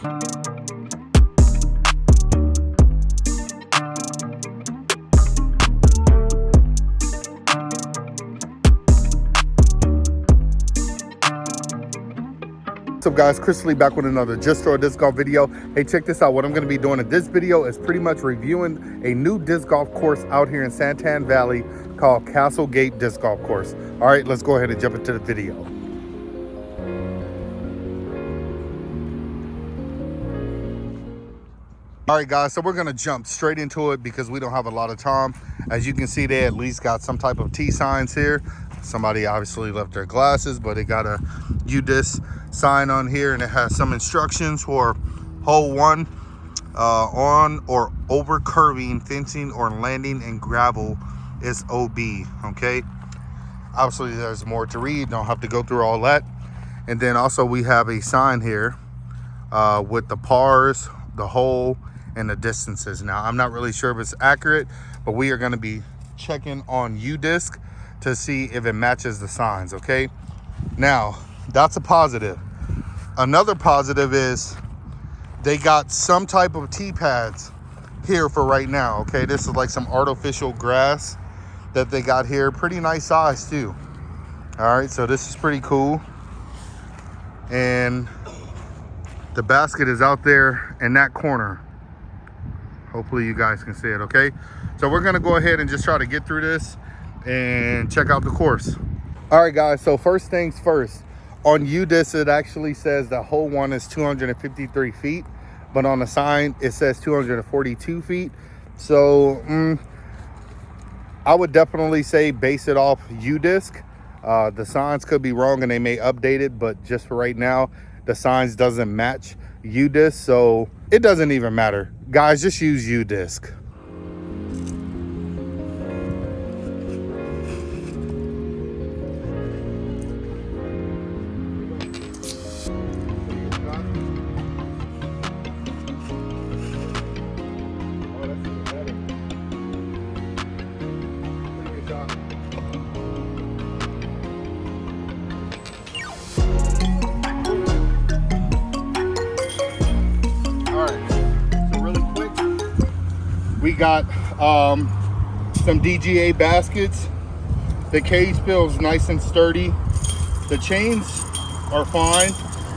What's up guys, Chris Lee back with another Just Throw a Disc Golf video. Hey, check this out. What I'm going to be doing in this video is pretty much reviewing a new disc golf course out here in Santan Valley called Castlegate Disc Golf Course. All right, let's go ahead and jump into the video. All right guys, so we're going to jump straight into it because we don't have a lot of time. As you can see, they at least got some type of T signs here. Somebody obviously left their glasses, but it got a UDisc sign on here, and it has some instructions for hole 1, on or over curving, fencing, or landing in gravel is OB. Okay, obviously there's more to read, don't have to go through all that. And then also we have a sign here with the pars, the hole, and the distances. Now I'm not really sure if it's accurate, but we are going to be checking on UDisc to see if it matches the signs. Okay, now that's a positive. Another positive is they got some type of tee pads here for right now. Okay, this is like some artificial grass that they got here, pretty nice size too. All right, so this is pretty cool. And the basket is out there in that corner. Hopefully you guys can see it. Okay, so we're gonna go ahead and just try to get through this and check out the course. All right guys, so first things first, on UDisc it actually says that hole 1 is 253 feet, but on the sign it says 242 feet. So I would definitely say base it off UDisc. The signs could be wrong and they may update it, but just for right now the signs doesn't match UDisc, so it doesn't even matter. Guys, just use UDisc. We got some DGA baskets. The cage feels nice and sturdy. The chains are fine.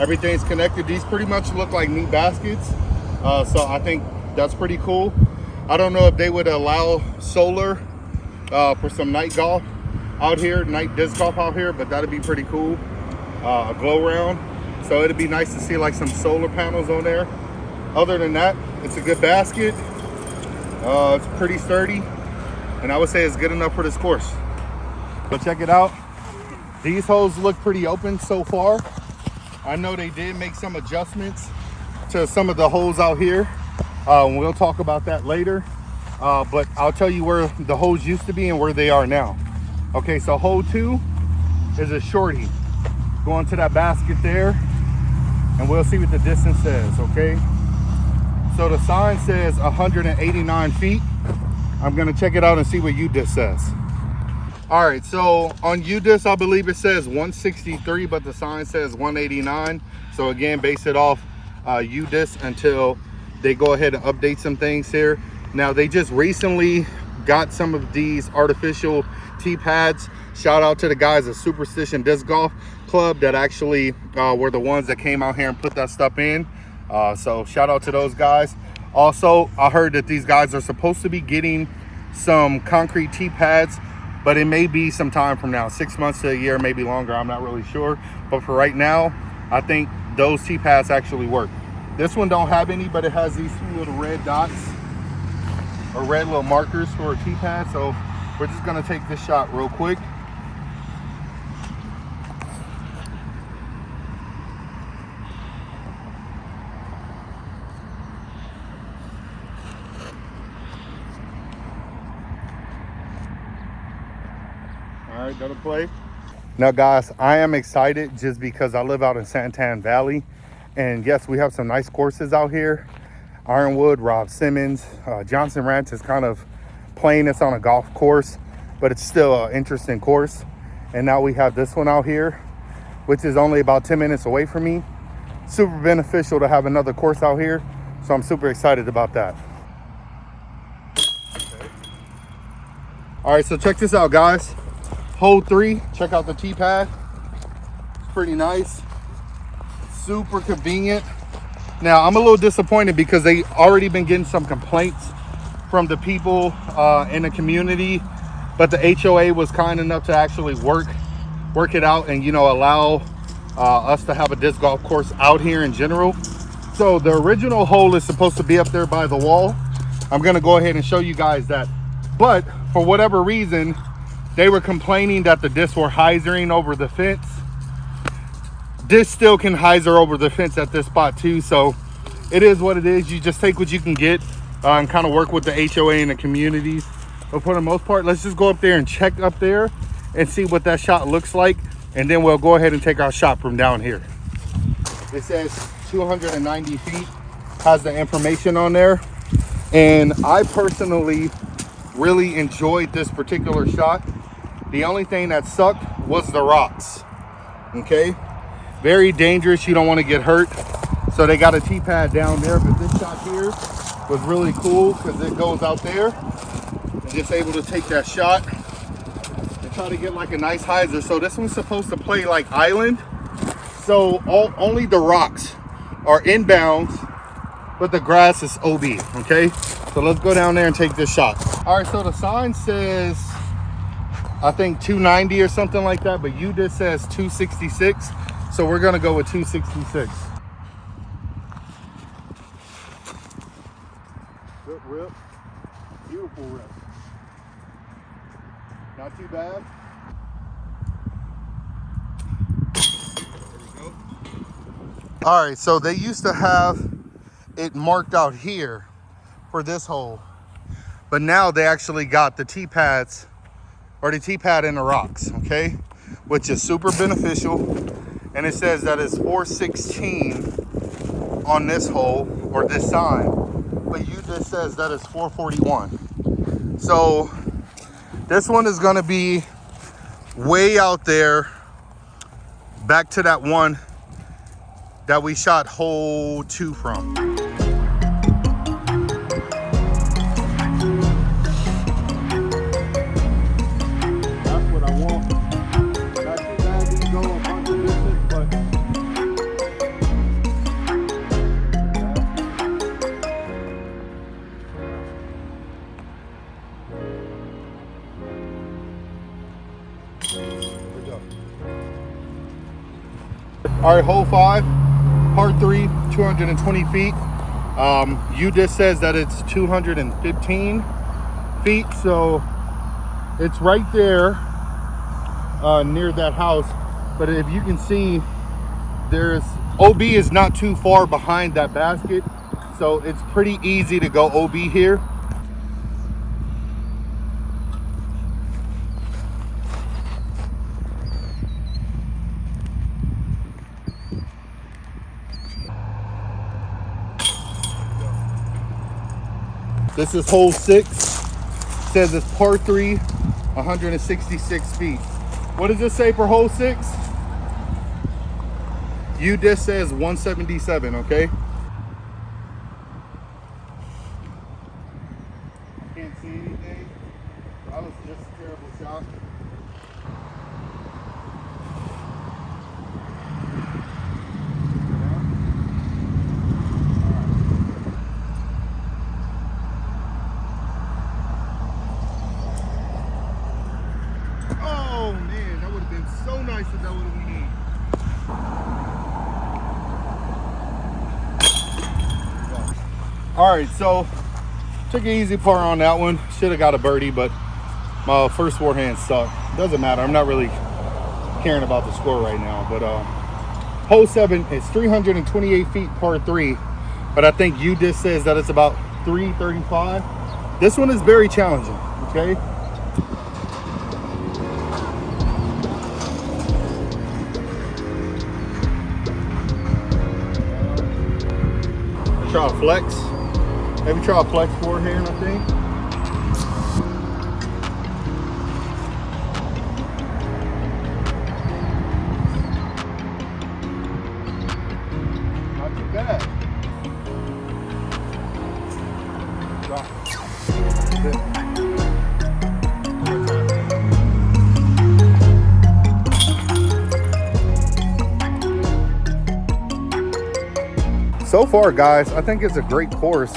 Everything's connected. These pretty much look like new baskets. So I think that's pretty cool. I don't know if they would allow solar for some night golf out here, night disc golf out here, but that'd be pretty cool. A glow round. So it'd be nice to see like some solar panels on there. Other than that, it's a good basket. It's pretty sturdy, and I would say it's good enough for this course. So check it out. These holes look pretty open so far. I know they did make some adjustments to some of the holes out here. We'll talk about that later. But I'll tell you where the holes used to be and where they are now. Okay, so hole 2 is a shorty. Going to that basket there, and we'll see what the distance says, okay? So the sign says 189 feet. I'm gonna check it out and see what UDisc says. All right, so on UDisc, I believe it says 163, but the sign says 189. So again, base it off UDisc until they go ahead and update some things here. Now, they just recently got some of these artificial tee pads. Shout out to the guys at Superstition Disc Golf Club that actually were the ones that came out here and put that stuff in. So shout out to those guys. Also, I heard that these guys are supposed to be getting some concrete tee pads, but it may be some time from now, 6 months to a year, maybe longer. I'm not really sure, but for right now, I think those tee pads actually work. This one don't have any, but it has these 2 little red dots or red little markers for a tee pad. So we're just gonna take this shot real quick. All right, that'll play. Now guys, I am excited just because I live out in Santan Valley, and yes, we have some nice courses out here. Ironwood, Rob Simmons, Johnson Ranch is kind of playing this on a golf course, but it's still an interesting course. And now we have this one out here, which is only about 10 minutes away from me. super beneficial to have another course out here. So I'm super excited about that. Okay. All right, so check this out, guys. Hole 3, check out the tee pad. It's pretty nice, super convenient. Now I'm a little disappointed because they already been getting some complaints from the people in the community, but the HOA was kind enough to actually work it out and, you know, allow us to have a disc golf course out here in general. So the original hole is supposed to be up there by the wall. I'm gonna go ahead and show you guys that, but for whatever reason they were complaining that the discs were hyzering over the fence. This still can hyzer over the fence at this spot too, so it is what it is. You just take what you can get and kind of work with the HOA and the communities. But for the most part, let's just go up there and check up there and see what that shot looks like, and then we'll go ahead and take our shot from down here. It says 290 feet, has the information on there, and I personally really enjoyed this particular shot. The only thing that sucked was the rocks. Okay, very dangerous, you don't want to get hurt. So they got a tee pad down there, but this shot here was really cool because it goes out there and just able to take that shot and try to get like a nice hyzer. So this one's supposed to play like island, so only the rocks are inbounds, but the grass is OB. Okay, so let's go down there and take this shot. All right, so the sign says I think 290 or something like that, but UDisc says 266, so we're gonna go with 266. Good rip, beautiful rip, not too bad. There we go. All right, so they used to have it marked out here for this hole, but now they actually got the tee pads, or the tee pad in the rocks, okay, which is super beneficial. And it says that it's 416 on this hole, or this sign, but UDisc says that it's 441. So this one is gonna be way out there, back to that one that we shot hole 2 from. All right, hole 5, par 3, 220 feet. UDisc says that it's 215 feet, so it's right there near that house. But if you can see, there's OB is not too far behind that basket, so it's pretty easy to go OB here. This is hole 6. Says it's par 3, 166 feet. What does it say for hole 6? UDisc says 177, okay? Can't see anything. That was just a terrible shot. Oh man, that would have been so nice if that would have been in. All right, so took an easy par on that one. Should have got a birdie, but my first forehand sucked. Doesn't matter. I'm not really caring about the score right now. But hole 7 is 328 feet, par 3. But I think UDisc says that it's about 335. This one is very challenging. Okay. Try a flex. Maybe try a flex forehand, I think. so far, guys, I think it's a great course.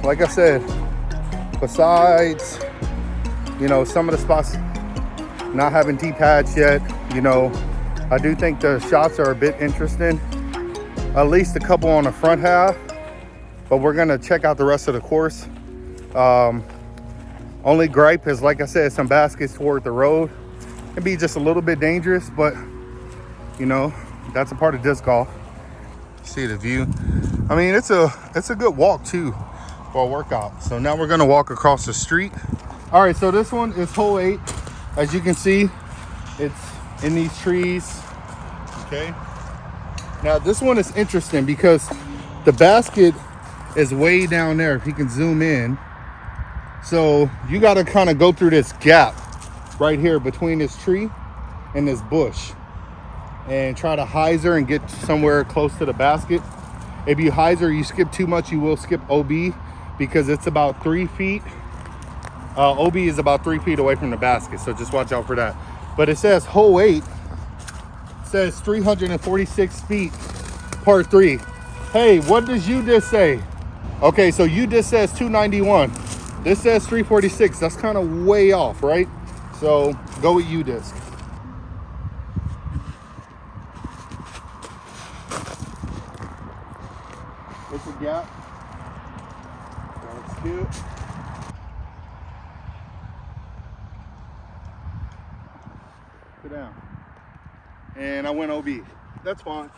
Like I said, besides, you know, some of the spots not having tee pads yet, you know, I do think the shots are a bit interesting. At least a couple on the front half, but we're gonna check out the rest of the course. Only gripe is, like I said, some baskets toward the road. It'd be just a little bit dangerous, but you know, that's a part of disc golf. See the view. I mean, it's a good walk too for a workout. So now we're gonna walk across the street. All right, so this one is hole 8. As you can see, it's in these trees. Okay. Now this one is interesting because the basket is way down there. If you can zoom in. So you got to kind of go through this gap right here between this tree and this bush and try to hyzer and get somewhere close to the basket. If you hyzer, you skip too much, you will skip OB because it's about 3 feet. OB is about 3 feet away from the basket, so just watch out for that. But it says hole 8, says 346 feet, par 3. Hey, what does you just say? Okay, so you just says 291. This says 346. That's kind of way off, right? So go with U-disc. It's a gap. That's cute. Sit down. And I went OB. That's fine.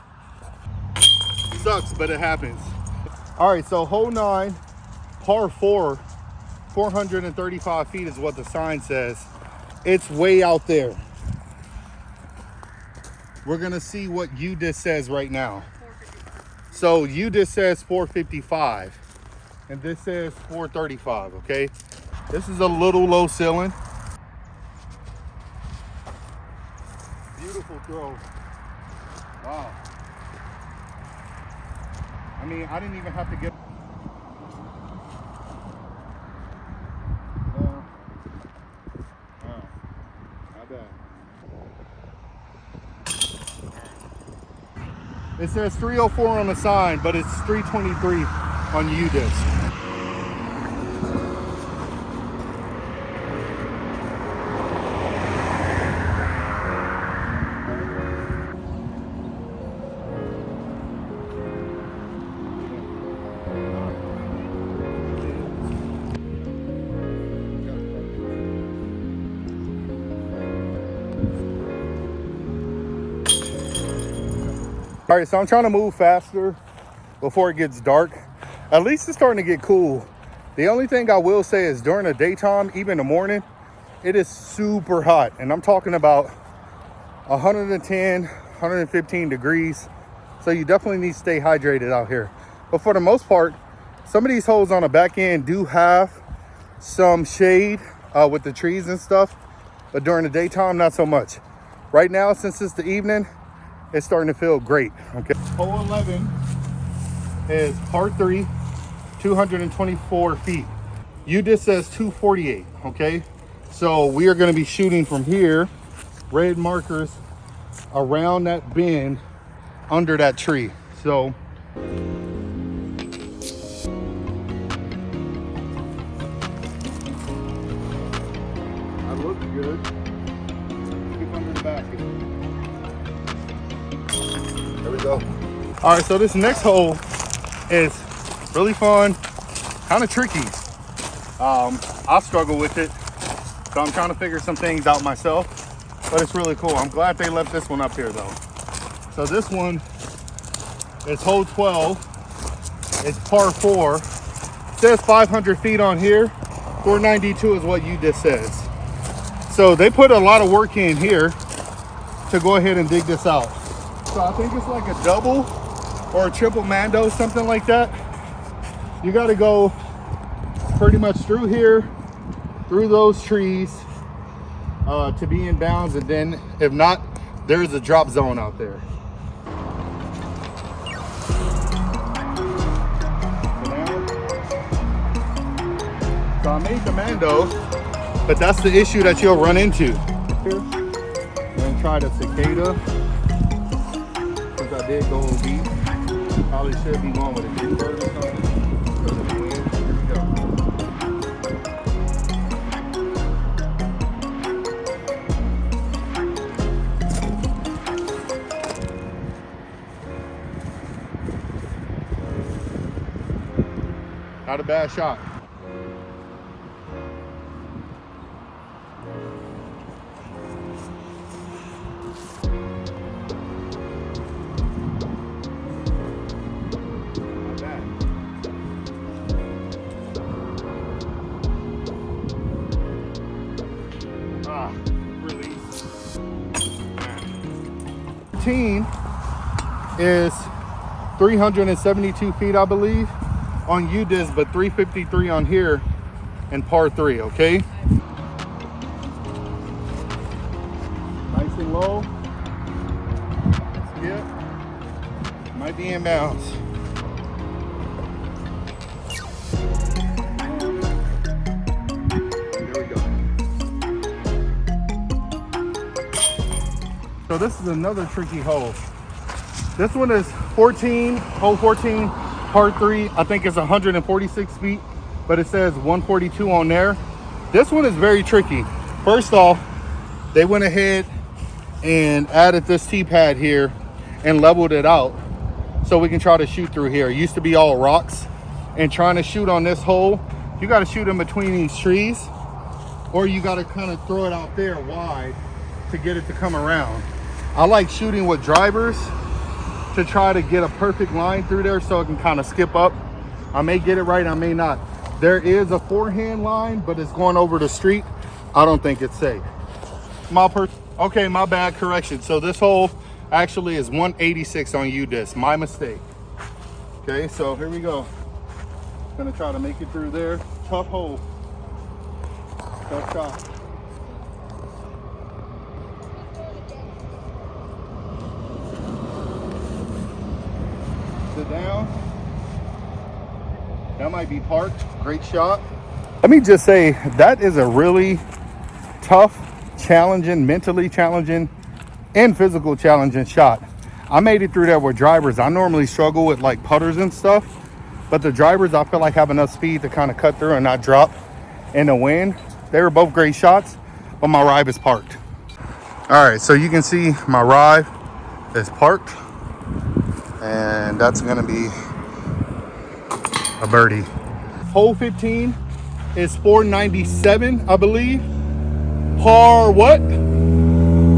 Sucks, but it happens. All right, so hole 9, par 4. 435 feet is what the sign says. It's way out there. We're gonna see what UDIS says right now. So UDIS says 455 and this says 435, okay? This is a little low ceiling. Beautiful throw. Wow. I mean, I didn't even have to get It says 304 on the sign, but it's 323 on UDIS. All right, so I'm trying to move faster before it gets dark. At least it's starting to get cool. The only thing I will say is during the daytime, even in the morning, it is super hot. And I'm talking about 110, 115 degrees. So you definitely need to stay hydrated out here. But for the most part, some of these holes on the back end do have some shade with the trees and stuff. But during the daytime, not so much. Right now, since it's the evening, it's starting to feel great. Okay. Hole 11 is par 3, 224 feet. UDIS says 248, okay? So we are gonna be shooting from here, red markers around that bend under that tree. So that looks good. Keep under the basket. There we go. All right, so this next hole is really fun, kind of tricky. I struggle with it, so I'm trying to figure some things out myself, but it's really cool. I'm glad they left this one up here though. So this one is hole 12. It's par 4. It says 500 feet on here. 492 is what UDIS says. So they put a lot of work in here to go ahead and dig this out. So I think it's like a double or a triple Mando, something like that. You got to go pretty much through here, through those trees to be in bounds, and then if not, there's a drop zone out there. So I made the Mando, but that's the issue that you'll run into. Here, I'm gonna try the cicada. I did go OB. Probably should be going with a big bird or something. Because of the wind. Here we go. Not a bad shot. Not bad. Ah, release. 15 is 372 feet, I believe, on UDisc, but 353 on here and par 3, okay? Nice and low. Skip. Might be in bounds. There we go. So this is another tricky hole. This one is 14, hole 14. Par 3, I think it's 146 feet, but it says 142 on there. This one is very tricky. First off, they went ahead and added this tee pad here and leveled it out so we can try to shoot through here. It used to be all rocks, and trying to shoot on this hole, you got to shoot in between these trees, or you got to kind of throw it out there wide to get it to come around. I like shooting with drivers to try to get a perfect line through there so it can kind of skip up. I may get it right, I may not. There is a forehand line, but it's going over the street. I don't think it's safe. Okay, my bad, correction. So this hole actually is 186 on UDisc, my mistake. Okay, so here we go. Gonna try to make it through there. Tough hole, tough shot. Sit down. That might be parked. Great shot. Let me just say, that is a really tough, challenging, mentally challenging, and physical challenging shot. I made it through there with drivers. I normally struggle with like putters and stuff, but the drivers, I feel like have enough speed to kind of cut through and not drop in the wind. They were both great shots, but my ride is parked. All right, so you can see my ride is parked, and that's gonna be a birdie. Hole 15 is 497, I believe. Par what?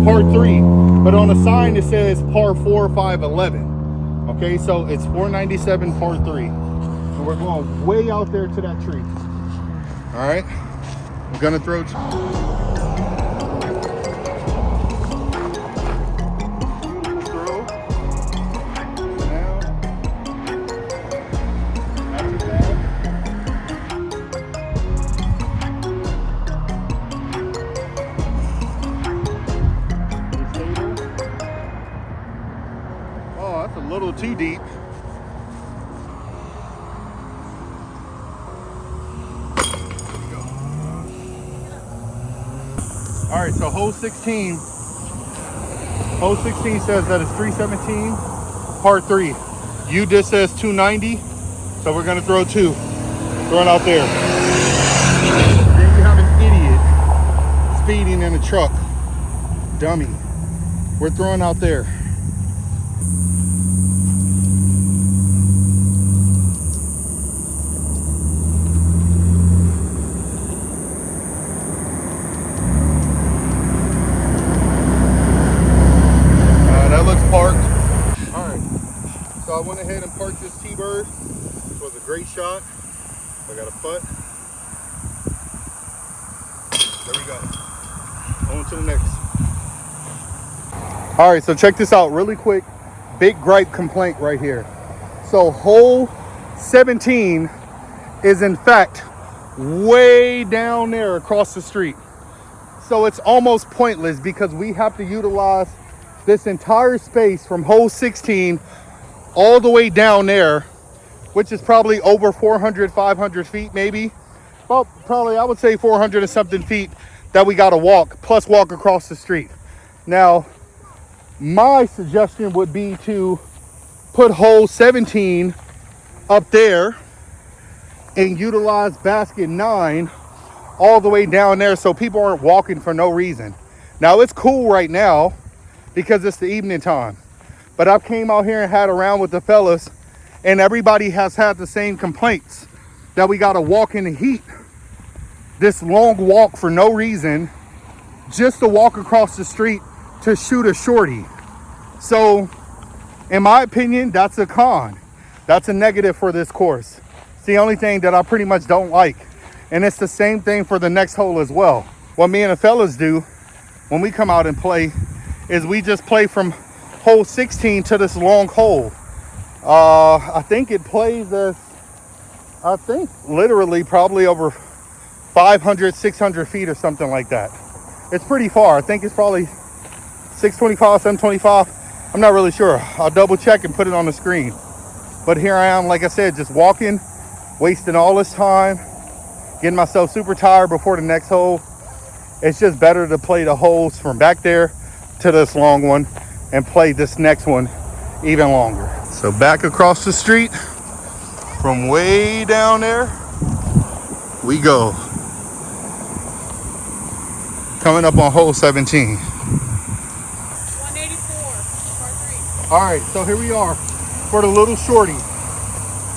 Par 3. But on the sign it says par 4, 511. Okay, so it's 497 par 3. And we're going way out there to that tree. All right, I'm gonna throw a little too deep. All right, so hole 16 says that it's 317 par 3. UDisc says 290, so we're gonna throw 2. Throwing out there. Then you have an idiot speeding in a truck. Dummy. We're throwing out there. So I went ahead and parked this T-bird. This was a great shot. I got a putt. There we go. On to the next. All right, so check this out really quick. Big gripe complaint right here. So hole 17 is in fact way down there across the street. So it's almost pointless because we have to utilize this entire space from hole 16 all the way down there, which is probably over 400, 500 feet maybe. Well, probably I would say 400 and something feet that we got to walk, plus walk across the street. Now, my suggestion would be to put hole 17 up there and utilize basket 9 all the way down there so people aren't walking for no reason. Now it's cool right now because it's the evening time, but I came out here and had a round with the fellas, and everybody has had the same complaints that we got to walk in the heat, this long walk for no reason, just to walk across the street to shoot a shorty. So in my opinion, that's a con. That's a negative for this course. It's the only thing that I pretty much don't like. And it's the same thing for the next hole as well. What me and the fellas do when we come out and play is we just play from hole 16 to this long hole. I think it plays as, I think literally probably over 500, 600 feet or something like that. It's pretty far. I think it's probably 625, 725. I'm not really sure. I'll double check and put it on the screen. But here I am, like I said, just walking, wasting all this time, getting myself super tired before the next hole. It's just better to play the holes from back there to this long one and play this next one even longer. So back across the street from way down there we go. Coming up on hole 17. 184, par 3. All right, so here we are for the little shorty.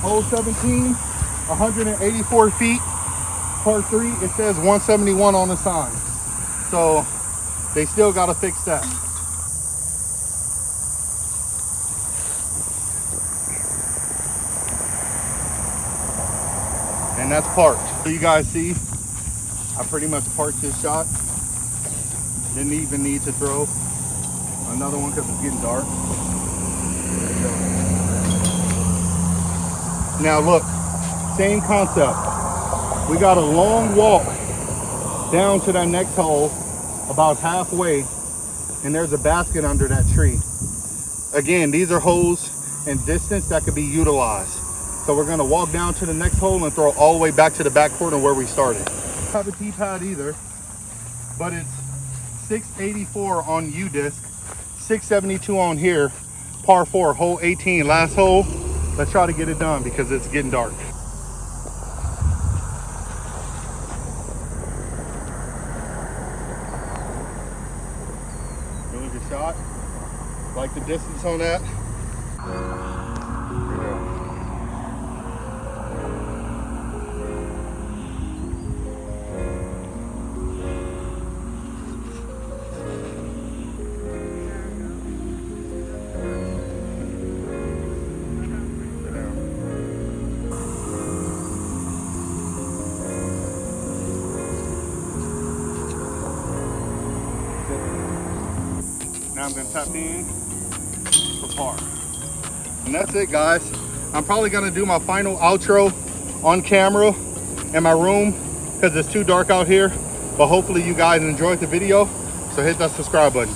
Hole 17, 184 feet, par 3. It says 171 on the sign. So they still got to fix that. And that's parked. So you guys see, I pretty much parked this shot. Didn't even need to throw another one because it's getting dark. Now look, same concept. We got a long walk down to that next hole, about halfway, and there's a basket under that tree. Again, these are holes and distance that could be utilized. So we're gonna walk down to the next hole and throw all the way back to the back corner where we started. I don't have a tee pad either, but it's 684 on U-disc, 672 on here, par 4, hole 18, last hole. Let's try to get it done because it's getting dark. Really good shot. Like the distance on that. Now I'm gonna tap in for par. And that's it, guys. I'm probably gonna do my final outro on camera in my room because it's too dark out here. But hopefully you guys enjoyed the video. So hit that subscribe button.